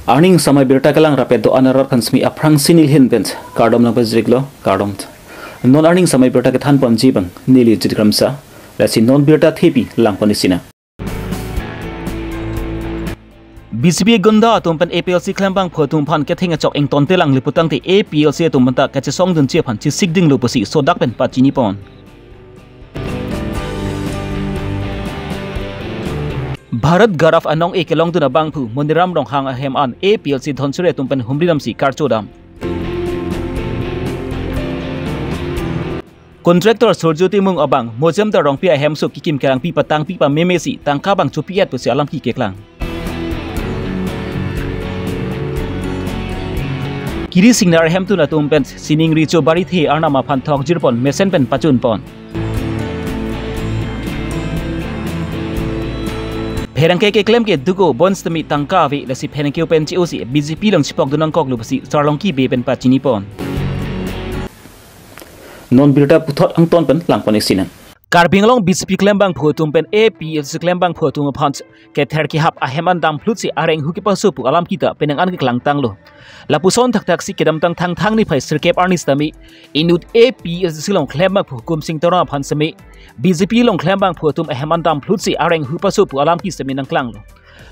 Arning samai birta kalang rapet do anarar kansmi aprang sinil hin bent kardom lang pazriklo kardom non arning samai birta ke than pon jibang nili jidkramsa lasi non birta thepi lang ponisina BCB gunda tumpan APLC klambang photum phan ke thenga chok eng tonte lang liputang te APLC tumpanta ka che song dun che phan chi sigding lo posi sodak pen pachini pon Bharat Garaf anong ekelong tu na bangpu moniram rong hang ahem an APLC dhonsure tumpen humriram si karchodam Contractor Surjuti mung abang mojam da rong pi ahem su kikim kerang pi patang pi pa memesi tangka bang chupiat pusi alam ki keklang Kiri singnar ahem tu na tumpen sining richo bari the arna ma phan thok jirpon mesen pen pachun pon Perangke ke claim ke dugo bonds temi tangka vi lasi perangke open COC BJP lang sipok dunang kok lupasi sarlongki be pen pachini pon non birda puthot ang ton pen lang ponexina Karbinglong BJP claim bang photum pen APLC claim bang photum phans ke therki hap aheman dam flutsi areng huki pasu pu alam kita penang an ke klang tanglo lapuson thak thak si kedam tang thang thang ni phai sirkep arnis tami inut APLC long claim bang phukum sing tora phansami BJP long claim bang photum aheman dam flutsi areng hupasu pu alam ki semi nang klang lo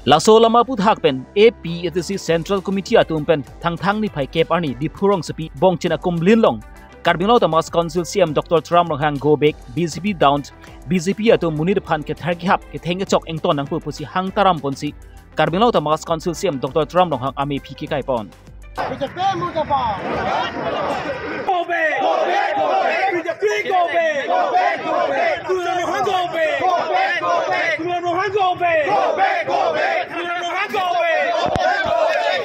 laso lama pu thak pen APLC central committee atum pen thang thang ni phai kep arni di phurong sepi bong china kumlin long Karbinglong Tamas Council CM Dr. Tram Rohang go back BJP down BJP ato munir phan ke tharki hap ke thenga chok engton nang pu pusi hang taram ponsi Karbinglong Tamas Council CM Dr. Tram Rohang ame phiki kai pon BJP mudaba go back go back go back BJP go back go back go back Rohang go back go back go back Rohang go back go back go back Rohang go back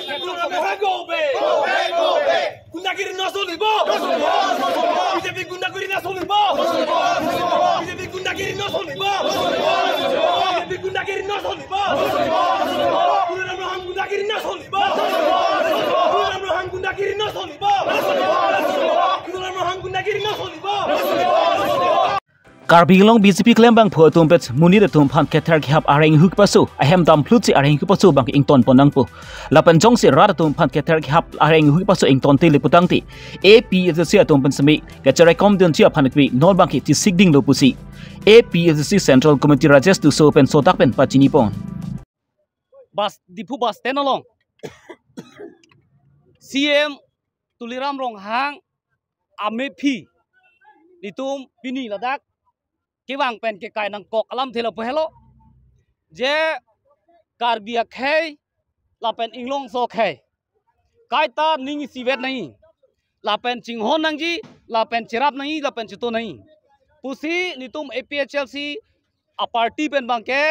Rohang go back go back go back Gundagiri no solibo BJP gundagiri no solibo BJP gundagiri no solibo BJP gundagiri no solibo Rohang gundagiri no solibo Rohang gundagiri no solibo Rohang gundagiri no solibo Karbinglong BJP claim bang photum pet munir tum phan ke tharki hap areng huk pasu ahem dam flutsi areng huk pasu bang ington ponang pu lapan jong si rar tum phan ke tharki hap areng huk pasu ington te liputang ti APLC atum pen semi ke chare kom den chia phan kwi nor bang ki ti sigding lo pusi APLC central committee rajesh tu so pen sotak pen pachini pon bas dipu bas tenalong CM tuliram rong hang amepi ditum pini ladak kiwang pen ke kai nang kok alam thelo pehlo je karbia khai la pen inglong so khai kai ta ning sivet nahi la pen chinghon nang ji la pen chirap nahi la pen chito nahi pusi nitum APHLC a party pen bang ke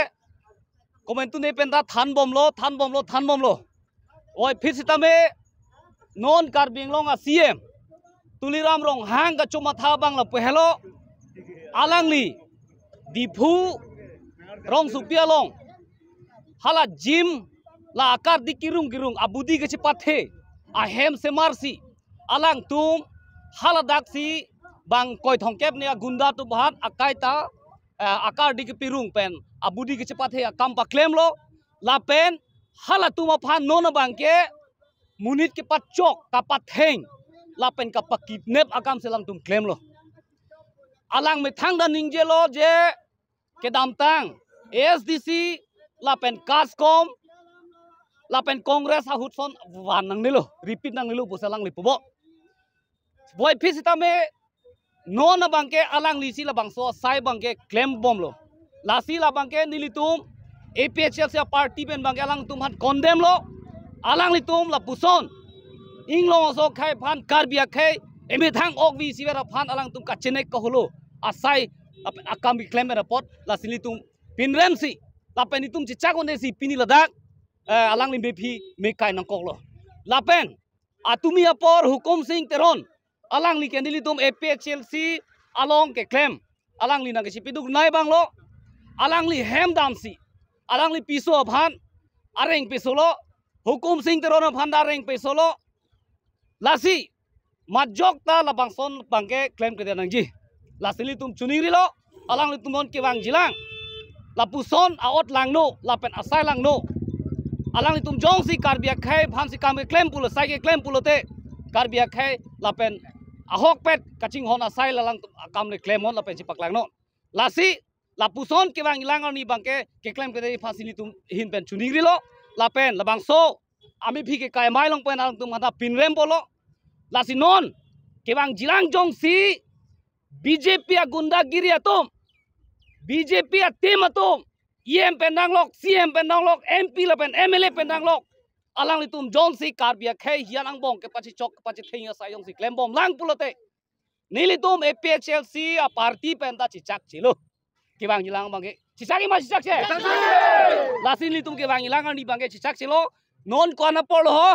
komentu ne pen da than bom lo oi phisitame non karbinglong a CM tuliram rong hang ka chuma tha bang la pehlo alangli dipu rong supia long hala jim la akar dikirung abudi ke chepathe ahem se marsi alang tum hala daksi bang koi thongkep ne gunda tu bahat akai ta akar dikipirung pen abudi ke chepathe akam pa claim lo la pen hala tuma phan non bang ke munit ke patchok kapatheng la pen ka pakidnap akam selang tum claim lo alang me thang da ningje lo je ke damtang SDC la pen kaskom la pen congress ha hutson wan nang nilo repeat nang nilo pusalang lipubo boy pisita me no na bangke alang lisi la bangso sai bangke claim bom lo lasi la bangke nilitum APHLC party pen bangke alang tum han condemn lo alang litum la puson inglong so khai phan karbia khai eme thang ok vi sivera phan alang tum ka chenek ko holo asai akam bi claim report la silitum pinremsi la penitum chichako nesi pini ladak alang limbe phi me kai nang koklo la pen atumi apor hukum sing teron alang li kendilitum APHLC along ke claim alang li nang ke sipiduk nai banglo alang li hem damsi alang li piso phan areng pesolo hukum sing teron phan areng pesolo lasi majok ta la bangson bangke claim ke nang ji lasili tum chuniri lo alang li tumon ke wang jilang la puson aot lang no la pen asai lang no alang litum jong si karbia khai phan si kam claim pulo sai ke claim pulo te karbia khai lapen ahok pet kaching hon asai lalang kam le claim hon lapen si paklang no lasi lapuson ke bang ilang ni bangke ke claim ke fasili tum hin pen chuning rilo lapen labang so ami phi ke kai mai long pen alang tum hata pin rem bolo lasi non ke bang jilang jong si BJP agunda giri atom BJP atim atom EM pendang lok CM pendang lok MP lapen MLA pendang lok alang litum jong si karbia khai hian ang bong ke pachi chok pachi theinga sayong si claim bom lang pulote nilitum APHLC a party penda chichak chilo ke bang ilang bangke chichaki ma chichak che lasin litum ke bang ilang ni bangke chichak chilo non kona polo ho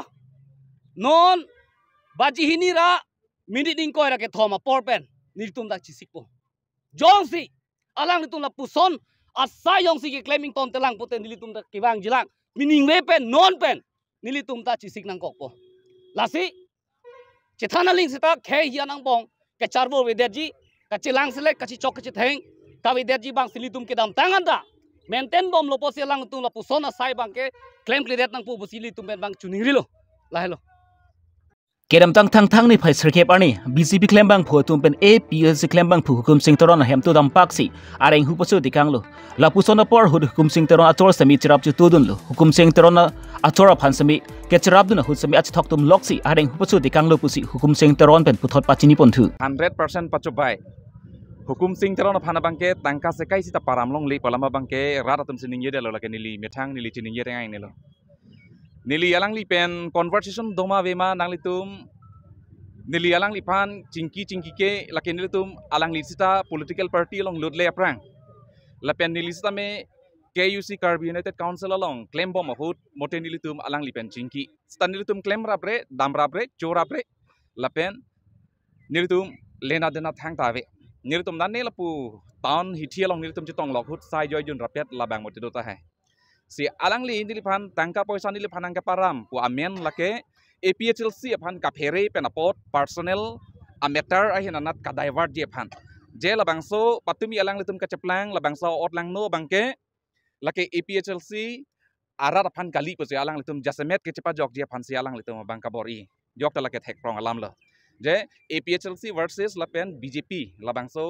non baji hinira minit ding koi ra ke thoma por pen nilitum da chisikpo jong si alang litum la puson asayong si ke claiming ton telang poten nilitum da ke bang jilang mining le pen non pen nilitum ta chisik nang kokpo lasi chithana ling sita khe hianang bong ke charbo vedaji kachilang sele kachi chok kachi theng ka vedaji bang silitum ke dam tangan da maintain bom lopo selang tung la pusona sai bang ke claim clear nang pu busilitum ben bang chuning rilo la hello Kedam tang thang thang ni phai serkep ani BJP claim bang photum pen APLC claim bang phu hukum sing toron hem tu dam paksi areng hu pasu dikang lo la pusona por hud hukum sing toron ator sami chirap chu tudun lo hukum sing toron atora phan sami ke chirap dun hud sami ach thok tum loksi areng hu pasu dikang lo pusi hukum sing toron pen puthot pachini ponthu 100% pachubai hukum sing toron phana bangke tangka sekai sita paramlong li palama bangke raratum sining yede lo lake nili methang nili chining yede ngai nilo nili alang li pen conversation doma vema nangli tum nili alang li pan cingki ke lake nili tum alang li sita political party long ludle aprang la pen nili sita me KUC Karbi United Council along claim bom hut mote nili tum alang li pen cingki sita nili tum claim rabre dam rabre cho rabre la pen nili tum lena dena thang tawe nili tum nan ne la pu town hithi along nili tum chitong lok hut sai joy jun rapet la bang mote do ta hai si alang li nili pan tangka poisa nili panang ka param pu amen lake APHLC pan ka phere penapot personnel ameter ahinanat ka divert je pan je labangso patumi alang litum ka cheplang labangso otlang no bangke lake APHLC arat pan kali pu si alang litum jasemet ke cepa jok je pan si alang litum bangka bori jok ta lake thek prong alam lo je APHLC versus lapen BJP labangso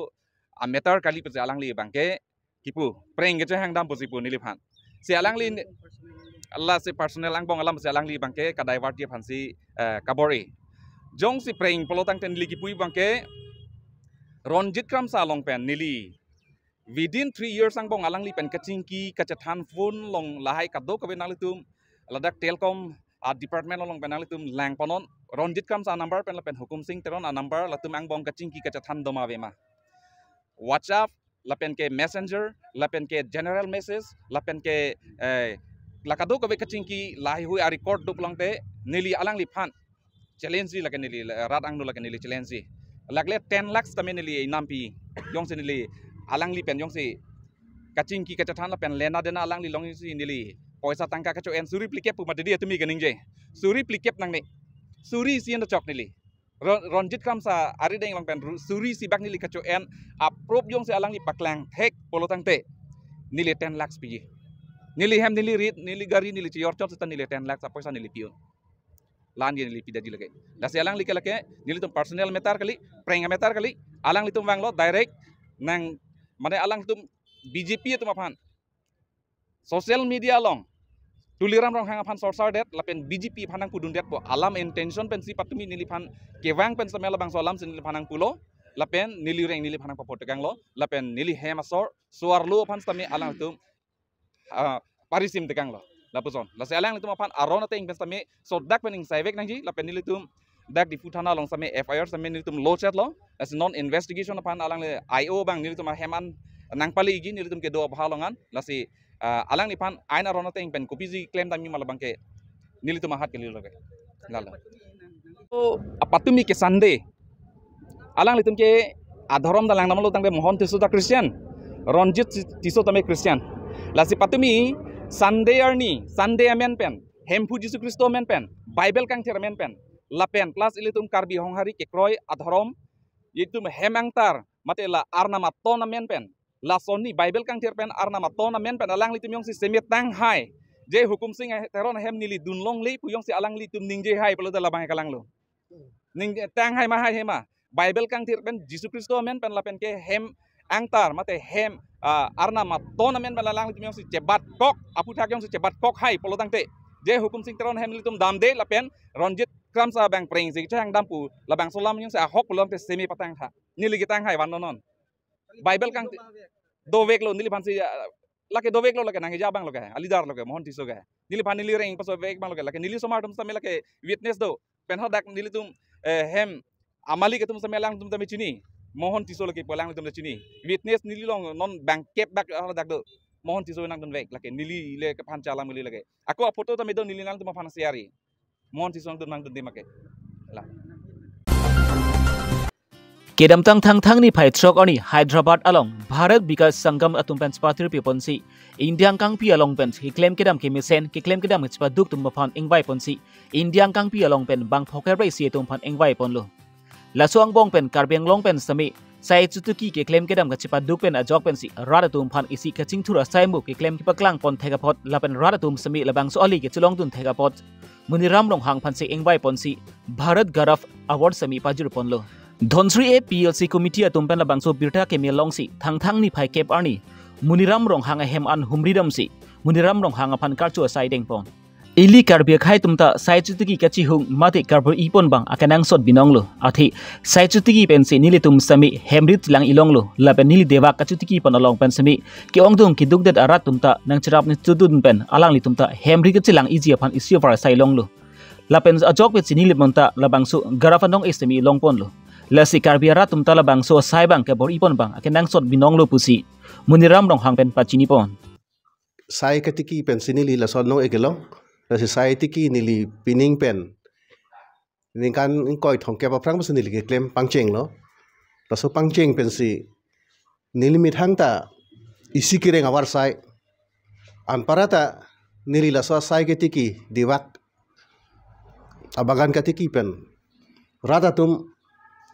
ameter kali pu si alang li bangke kipu preng ge hang dam pu si pu nili pan si alang li Allah si personal ang bong alam si alang li bangke ka divert dia fansi kabori jong si preng pelotang ten ligi pui bangke ronjit kram sa long pen nili within 3 years ang bong alang li pen kachingki kachathan phone long lahai kaddo ka benang litum ladak telkom department long benang litum lang panon ronjit kram sa number pen la pen hukum sing teron a number latum ang bong kachingki kachathan doma vema WhatsApp lapen ke messenger lapen ke general message lapen ke lakado ko be kachingki lahi hui a record do plangte nili alang li phan challenge li lakan nili rat ang no lakan nili challenge lagle 10 lakhs tame nili nampi yong se nili alang li pen yong se kachingki kachathan la pen lena dena alang li long si nili poisa tangka kacho en suri plikep pu madedi atumi ganing je suri plikep nang ne suri sian da chok nili ronjit kam sa ari deng long pen suri si bak nili kacho en approve yong se alang li paklang thek polotang te nili 10 lakhs pi nili hem nili rit nili gari nili cior chot sa nili 10 lakhs poisa nili piun lan ye nili pidaji lage dasi alang li kelake nili tum personal metar kali prenga metar kali alang li tum wanglo direct nang mane alang tum BJP tum aphan social media long tuliram rong hang aphan sorsar det lapen BJP phanang pudun det po alam intention pen si patumi nili phan kewang pen samela bang solam sin nili phanang pulo lapen nili reng nili phanang papotegang lo lapen nili hem asor suarlo phan stami alang tum parisim tegang lo lapuson la selang litum apan arona te invest tame so dak pening saivek nangji la penil litum dak di futana long same FIR same nilitum low chat lo as non investigation apan alang le IO bang nilitum heman nang pali igi nilitum ke do bhalongan la si alang ni pan aina arona te pen kopiji claim tami malabang ke nilitum hat ke lilo ke lala so apatumi ke Sunday alang litum ke adhorom dalang namalo tangde mohon tisuda Christian ronjit tiso tame Christian lasi patumi Sunday arni Sunday amen pen hempu Jesu Kristo amen pen Bible kang thir amen pen lapen plus ilitum karbi honghari ke kroy adhorom yitum hemangtar matela arna maton amen pen la sonni Bible kang thir pen arna maton amen pen alang litum yong si semet tang hai je hukum sing teron hem nili dunlong li puyong si alang li tum ning je hai pelo da labang kalang lo ning tang hai ma hai hema Bible kang tir ben Jesus Kristo men pen lapen ke hem angtar mate hem arna ma ton men balalang li si cebat kok apu thak yong si cebat kok hai pelo tang te je hukum sing teron hem li tum dam de lapen ronjit kram sa bang preng si chang dampu labang solam yong sa hok pelom te semi patang tha nili gitang hai wan non Bible kang do vek lo nili phansi lake do vek lo lake nangi jabang lo ke alidar lo ke mohon tiso ke nili phan nili reng paso vek bang lo ke lake nili somar tum samela ke witness do pen hodak nili tum hem amali ke tum samelang tum tami chini mohon tiso lake polang tum chini witness nili long non bang kep bak hodak do mohon tiso nang tum vek lake nili le ke phan chala mili lake aku photo tami do nili nang tum phan siari mohon tiso tum nang tum dimake la Kedam tang ni phai trok ani Hyderabad along Bharat Vikas Sangam atum pen spatir pi ponsi Indiang kang pi along pen ki claim kedam ki misen ki claim kedam ki duk tum phan engwai ponsi Indiang kang pi along pen bang phoker rai si tum phan engwai ponlo lasuang bong pen karbeng long pen sami sai chutuki ki claim kedam ka duk pen ajok pen si rada tum phan isi ka chingthura sai mu ki claim ki paklang pon thega pot lapen rada tum sami labang so ali ki chulong tun thega pot Muniram rong hang phan si engwai ponsi Bharat Garaf award sami pajur ponlo Dhonsri A PLC committee atumpen labangso birta ke melongsi thang ni phai kep arni Muniram rong hanga hem an humridam si Muniram rong hanga phan karchu sai deng pon Ili karbia khai tumta sai chutiki kachi hung mate karbor ipon bang akanang sot binonglo athi sai chutiki pensi nili tum sami hemrit lang ilonglo lapen nili dewa kachutiki panalong pen sami ki ongdung ki dukdet arat tumta nang chirap ni tudun pen alang li tumta hemri ke chilang iji aphan isio par sai longlo lapen ajok pe chinili monta labangso garafanong esemi longponlo Lasi karbiara tumta labang so sai bang ke bor ipon bang akenang sot binong lo pusi Muniram rong hang pen pachini pon sai katiki pen sinili la son no egelong lasi sai tiki nili pining pen ningkan koi thong ke ba prang bas nili ke claim pangcheng lo la so pangcheng pen si nili mit hang ta isi kireng awar sai an parata nili la so sai katiki diwak abagan katiki pen rada tum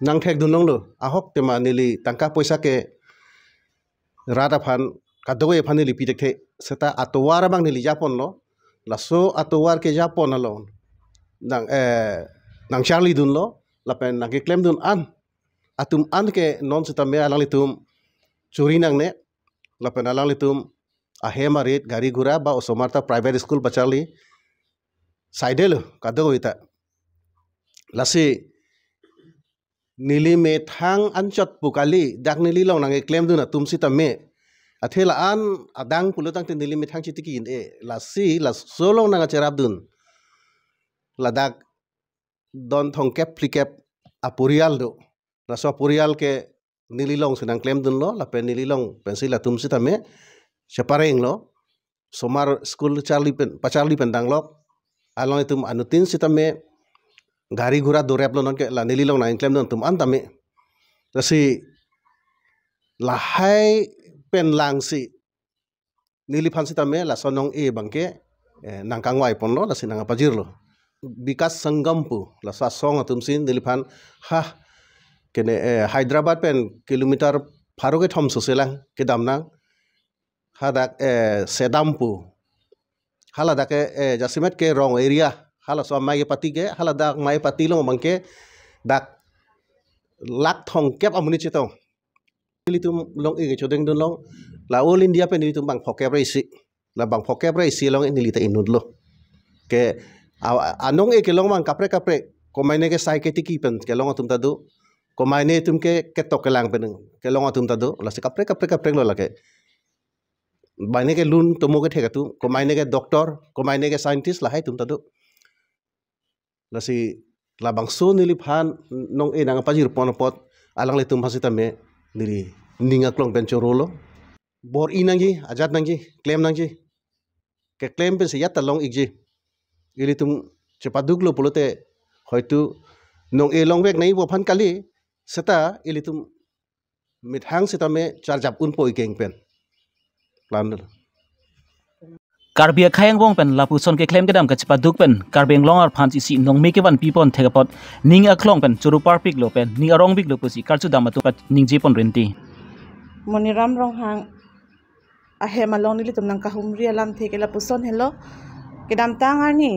nang thek dunong lo ahok tema nili tangka poisa ke rada phan kadoe phan nili pitek the seta atowar bang nili japon lo laso atowar ke japon lo nang charlie dun lo lapen nang ke claim dun an atum an ke non seta me alang litum churi nang ne lapen alang litum ahema rate gari gura ba osomarta private school bachali side lo kadoe ta lasi nili me thang anchot pukali dak nili long nang claim duna tumsi tame athela an adang pulutang te nili me thang chitiki in la si la solong nang cherap dun la dak don thong kep flikep apurial do la so apurial ke nili long sinang claim dun lo la pen nili long pensi la tumsi tame separeng lo somar school charlie pen dang lok along itum anutin sitame gari gura dorep lo non ke la nili long na claim non tum antame lasi la hai pen lang si nili phan si tame la sonong e bangke nang kangwai pon lo lasi nang pajir lo Vikas Sangam pu la sa song atum sin nili phan ha kene Hyderabad pen kilometer pharoge thom so selang ke damnang hadak sedam pu hala dak jasimet ke wrong area hala so mai pati ke hala dak mai pati lo bangke dak lak thong kep amuni chitong litum long e chodeng dun long la all india pe litum bang phokep raisi la bang phokep raisi long ni lita inut lo ke anong e ke long mang kapre ko maine ke sai ke tiki pen ke long tum tadu ko maine tum ke tok kelang pen ke long tum tadu la se kapre lo la ke maine ke lun tumo ke thegatu ko maine ke doctor ko maine ke scientist la hai tum tadu lasi labang so nili phan nong e nang pajir ponopot alang le tum hasita me nili ninga klong ben chorolo bor inangji ajat nangji claim nangji ke claim pe se yata long igji ili tum cepaduk lo polote hoitu nong e long wek nai bo phan kali seta ili tum mithang seta me charjap un poi keng pen plan Karbia khayang bong pen lapuson ke claim kedam ka duk pen karbeng longar phanchi si nong me ke ban pipon thegapot ning aklong pen churu parpik lo pen ning arong bik lo pusi karchu damatu ning jepon renti Muniram rong hang ahe malong nili tum nang kahumri alam the ke la puson hello kedam tangar ni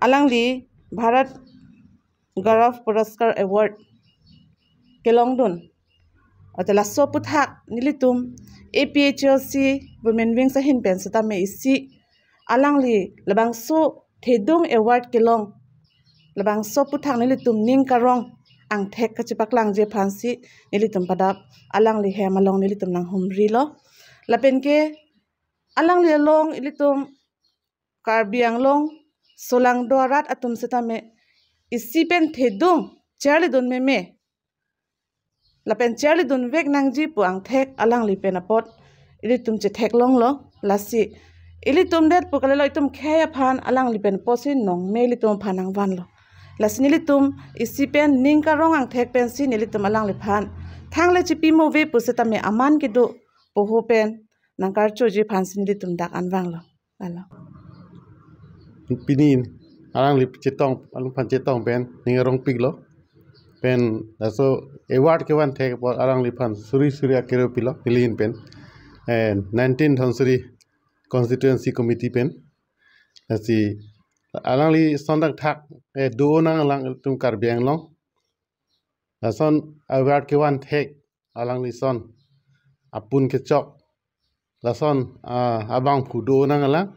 alang li Bharat Gaurav Puraskar Award kelong dun atala so puthak nili tum APHLC Women Wing sa hin pen sata me isi alang li labang so thedung award kelong labang so puthak nili tum ning karong ang thek ka chipak lang je phansi nili tum padap alang li he malong nili tum nang humri lo lapen ke alang li long nili tum karbiang long solang dorat atum seta me isi pen thedung charli dun me lapen charli dun vek nang ji pu ang thek alang li pen apot nili tum che thek long lo lasi ili tum det pu kale lo itum khaya phan alang li pen posin nong me li tum phanang van lo lasni litum isi pen ning ka rong ang thek pen si nilitum alang le phan thang le chipi mo ve pu seta me aman ke do po ho pen nang kar cho ji phan sin litum dak anwang lo ala pinin alang li chetong alung phan chetong pen ning rong pik lo pen so award ke wan thek por alang li phan suri surya kero pilo pilin pen and 19th Dhansuri constituency committee pen asi alang li sondak thak do nang alang tum karbiang long son award ke wan thek alang li son apun ke chok la son abang phu do nang alang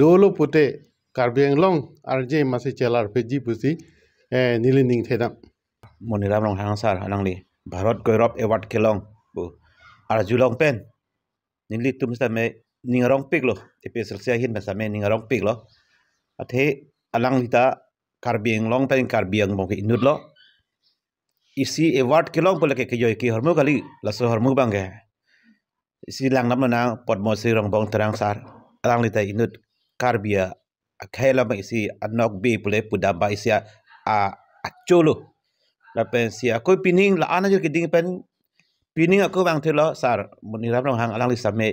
do lo pute karbiang long arje masi chelar peji pusi nilining thedam Moniram long hang sar alang li Bharat Gaurav Award kelong bu arjulong pen nili tum sta me ningarong pik lo episal sia hin basa me ningarong pik lo athe alang lita karbiang long pen karbiang mo ke inut lo isi award kelong pole ke yoy ki hormu kali la so hormu bangge isi lang nam na podmo sirong bong terang sar alang lita inut karbia akhela ba isi anok be pole puda ba isi a acholo la pen sia ko pining la ana jo ke ding pen pining aku bang thelo sar moniram long hang alang li same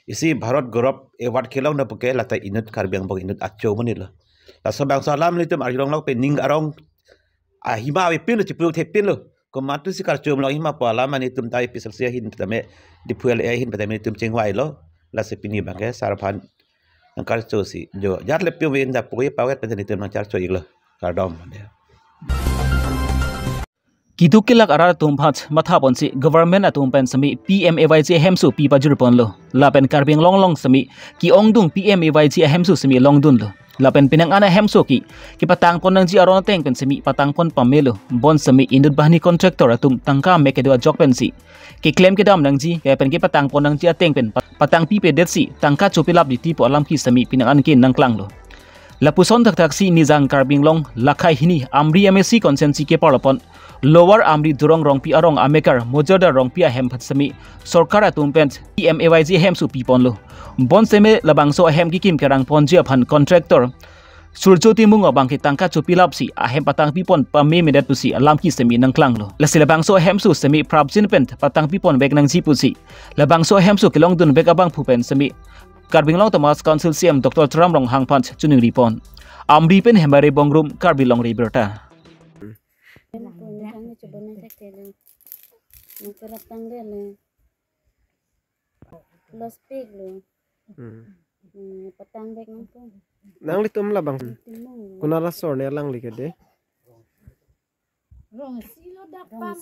isi Bharat Gaurav Award kelong na puke lata inut karbiang bong inut acho menit lo la so bang salam li tum arjong lo pening arong hima we pin lo chipru the pin lo ko matu si kar chom lo hima pala mani tum tai pisal sia hin tame di puel e hin tame tum chengwai lo la se pini bang ke sarphan angkar cho si jo jat le pi wen da puye pawet pen ni tum na char cho iglo kardom Kituk kilak arar tumpach matha ponsi government atum pen sami PMAYG hemsu pi pajur pon lo lapen karbiang long long sami ki ongdung PMAYG hemsu sami long dun lo lapen pinang ana hemsu ki patang pon nang ji aron teng pen sami patang pon pamelo bon sami indut bahni contractor atum tangka mekedwa jok pen si ki claim kedam nang ji ke pen ki patang pon nang ji ateng pen patang pi pe det si tangka chopilap di tipo alam ki sami pinang an ki nang klang lo lapuson tak tak si nizang karbing long lakai hini amri MSc consensi ke parapon lower amri durong rong pi arong amekar mojoda rong pi ahem phatsami sarkar atumpent PMAYG hemsu pi ponlo bon seme labangso ahem ki kim kerang ponji aphan contractor surjoti mungo bangki tangka chupilap si ahem patang pi pon pame medet pusi alam ki semi nang klanglo lasi labangso hemsu semi prabjin pent patang pi pon bek nang ji pusi labangso hemsu kilong dun bek abang phupen semi Karbing long Thomas Council CM Dr. Tram Rong Hang Punch Chuning Ripon Amri pen hembare bongrum Karbilong Riberta nang litum labang kunala sor ne lang likede rong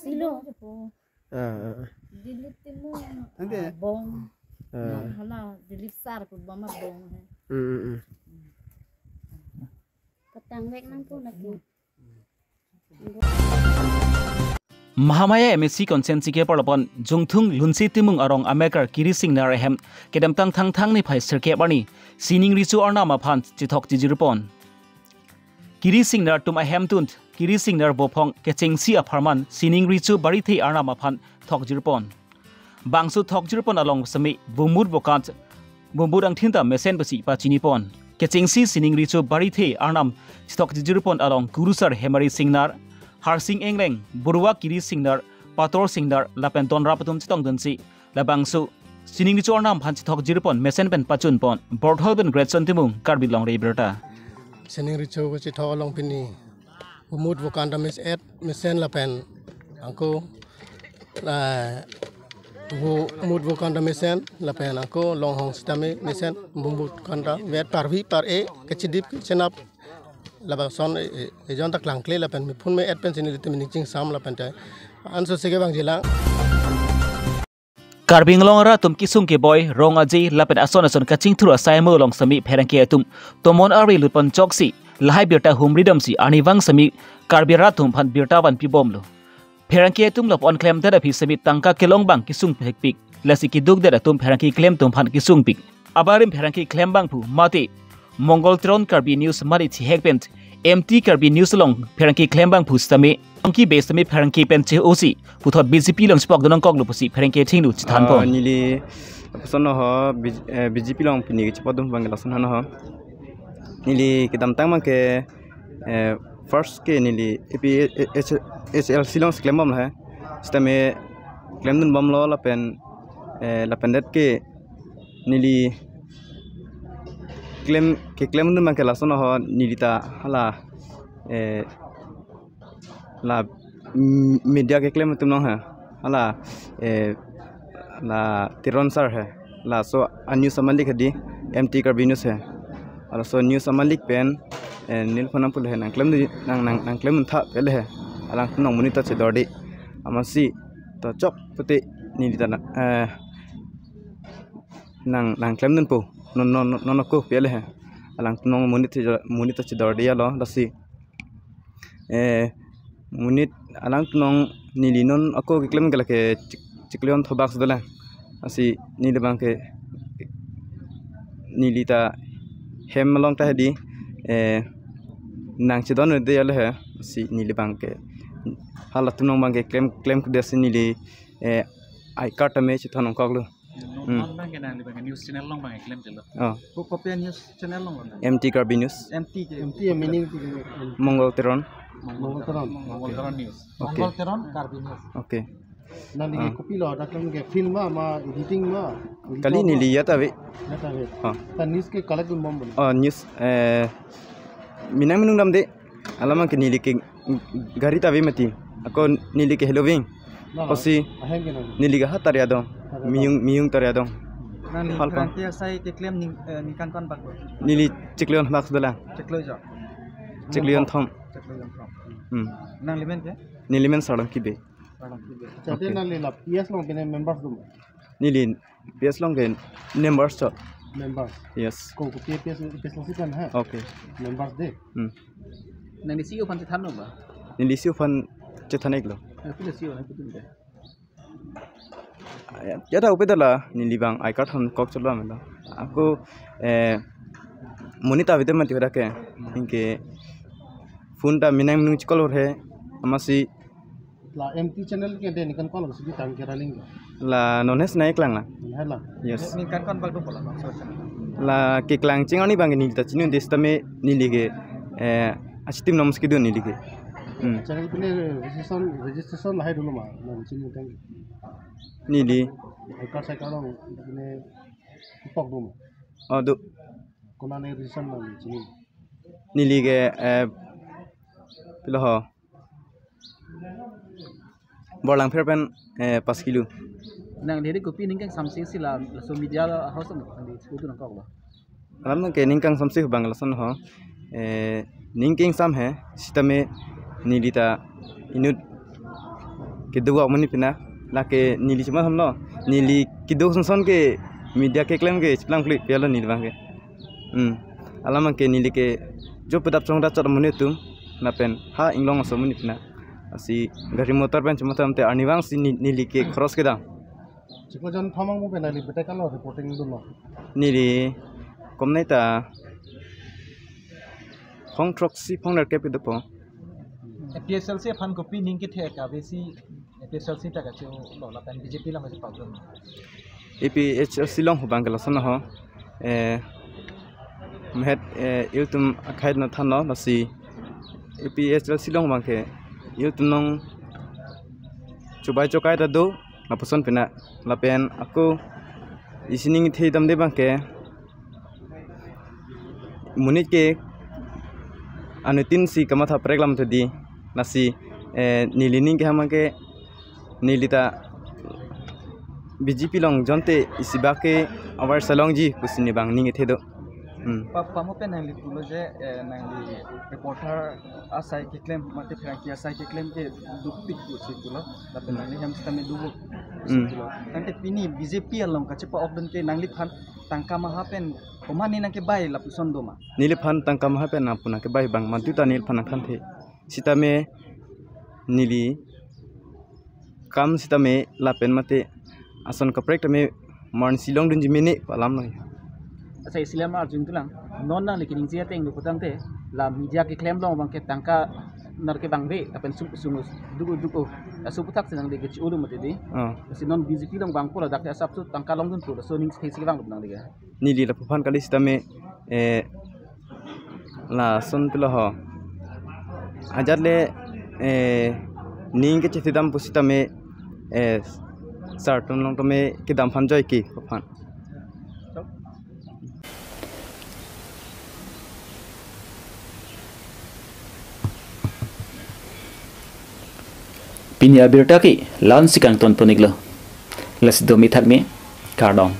silo dilit timu bong hala dilit sar ko bama bong patang bek nang po lagi Mahamaya MSc consensi ke parapon jungthung lunsi timung arong amekar kiri sing nar hem kedam tang thang thang ni phai serke bani sining richu arna ma phan chithok jijirpon kiri sing nar tum ahem tunt kiri sing nar bopong ke chengsi apharman sining richu bari thei arna ma phan thok jirpon bangsu thok jirpon along sami bumur bokant bumbur ang thinta mesen basi pa chinipon ke chengsi sining richu bari thei arnam chithok jijirpon along gurusar hemari singnar Harsing Engleng, Burwa Kiri Singnar, Pator Singnar, Lapenton Rapatum Chitong Dunsi, Labangsu, Sining Chornam Panchithok Jirpon, Mesen Pen Pachun Pon, Bortholben Great Santimung, Karbilong Riberta. Sining Richo Chitho Long Pini, Umut Vokanda Miss Ed, Mesen Lapen, Uncle Wo mood wo kanda mesen la pena ko long hong stame mesen bumbut kanda vet parvi par e kechidip senap la ba son e jon tak lang kle la pen mi phun me et pen sin te mi ching sam la pen tai anso sege bang jilang Karbing long ra tum kisung ke boy rong aji lapen ason kaching thura sai mo long sami pherang ke tum tomon ari lupan choksi lahai birta humridam si aniwang sami karbira tum phan birta wan pi bom lo pherang ke tum lop on claim da phi sami tangka kelong bang kisung phek pik lasi ki duk da tum pherang ki claim tum phan kisung pik abarim pherang ki claim bang pu mate mongol tron karbi news mari thi hekpent MT karbi news long pherang ki claim bang pu sami Angki base sami pherang ki pen che osi puthot BJP long spok donong kok lo pusi pherang ke thing lu chithan po nili son ho BJP long pini ki chpodum bangla son ho nili kidam tang mang ke first ke nili HL long claim bom hai stame claim dun bom lo la pen det ke nili claim dun mang ke la son ho nili ta hala la media के क्लेम तुम लोग हैं हाला la tiron sar है la so undue समलिक है दी MT कर बिनुस है और so न्यू समलिक पेन नील फनम पुल है नंग क्लेम था पहले है अलांग तुम मुनी तक दौड़ी अमसी तो चौक पुते नीली तना नंग क्लेम दन पो नो को पहले है अलांग तुम मुनी तक दौड़ी यालो लसी munit alang nong nilinon ako kiklem gala ke cikleon thobak dala asi nili bang ke nilita hem long ta hedi nang chidon de yale he asi nili bang ke halat nong bang ke claim ku desi nili ai card me chithon koglu bang ke nang bang news channel long bang claim telo ko copy news channel long MT Karbi News MT meaning Mongol Teron news okay Karbi News okay nali copy lo da kan ke film ma editing ma kali nili ya ta ve ta news ke collect bom bol news minang dam de alama ke nili ke gari ta ve mati ako nili ke helowing osi nili ga hatar ya dong miyung tar ya dong nali frantia sai ke claim nikan kon bak nili cikleon bak dala cikleon thom nang limen ke nilimen sarang ki be chate nali la PS long ke members dum nili PS long ke members to members yes ko PS long sikan hai okay members de nang ni siu fan than no ba nili siu fan chethanek lo pile siu na putin de ya da upedala nili bang I card hon kok cholwa melo aku monita videm mati hora ke inke phone ta minang nu chkolor hai amasi la MT channel ke de nikan kon si tang ke raling la nones naik lang la hala yes nikan kon bal bola la ke klang chingani bang nili ta chinu des tame nili ke astim noms ke do nili ke channel pine registration la hai dulu ma chinu tang nili ka sai ka long pine pok dum adu kona ne registration ma chinu nili ke piloho borlang pherpen 5 kilo nang dede kopi ning kang samsing sila so media house no andi skutu nang kok ba alam ke ning kang samsing bangla son ho ning king sam hai sitame nilita inut ke duwa mani pina la ke nili chma hamno nili kido son ke media ke claim ke splang fli pela nil bang ke alam ke nili ke jo pedap chong da char mani tum na pen ha inglong so mani pina asi gari motor pen chma tamte aniwang si nili ke cross ke da chiko jon thamang mo penali beta kalo reporting dum nili komnai ta phong troxy phong ner ke pe do po PSL se fan copy ning ke the ka besi PSL se ta ka chu lo la pen BJP la ma se problem APHL silong ho bangla son ho mehet iltum akhai na thano lasi APHL silong bangke iltum nong chubai chokai ta do na pason pina la pen aku isining thei dam de bangke munit ke anutin si kama tha preglam thadi nasi nilining ke hamake nilita BJP long jonte isibake awar salong ji kusini bang ningi thedo Pamo pen nang lipulo je nang li reporter asai ke claim mate franki asai ke claim ke duktik situlo tapi nang li ham stame dubu situlo nanti pini BJP along ka cepa okdon ke nang li phan tangka maha pen komani nang ke bai lapuson doma nili phan tangka maha pen apuna ke bai bang mantuta nil phan khan the sitame nili kam sitame lapen mate ason kaprek tame mon silong dun jimene palam noi Asa Islam arjun tulang non nang likining sia teng lu putang te la media ke claim long bang ke tangka nar ke bang be apen sungus dugu asu putak senang de ke ulu mate di si non BJP long bang pola dak asap tu tangka long dun pula so ning stesi bang bang de ni li la phan kali sitame la son pula ho ajar le ning ke chitidam pusitame sarton long tome ke dam phan joy ki phan Pinya birtaki lan sikang ton puniglo. Las domi thakme kardong.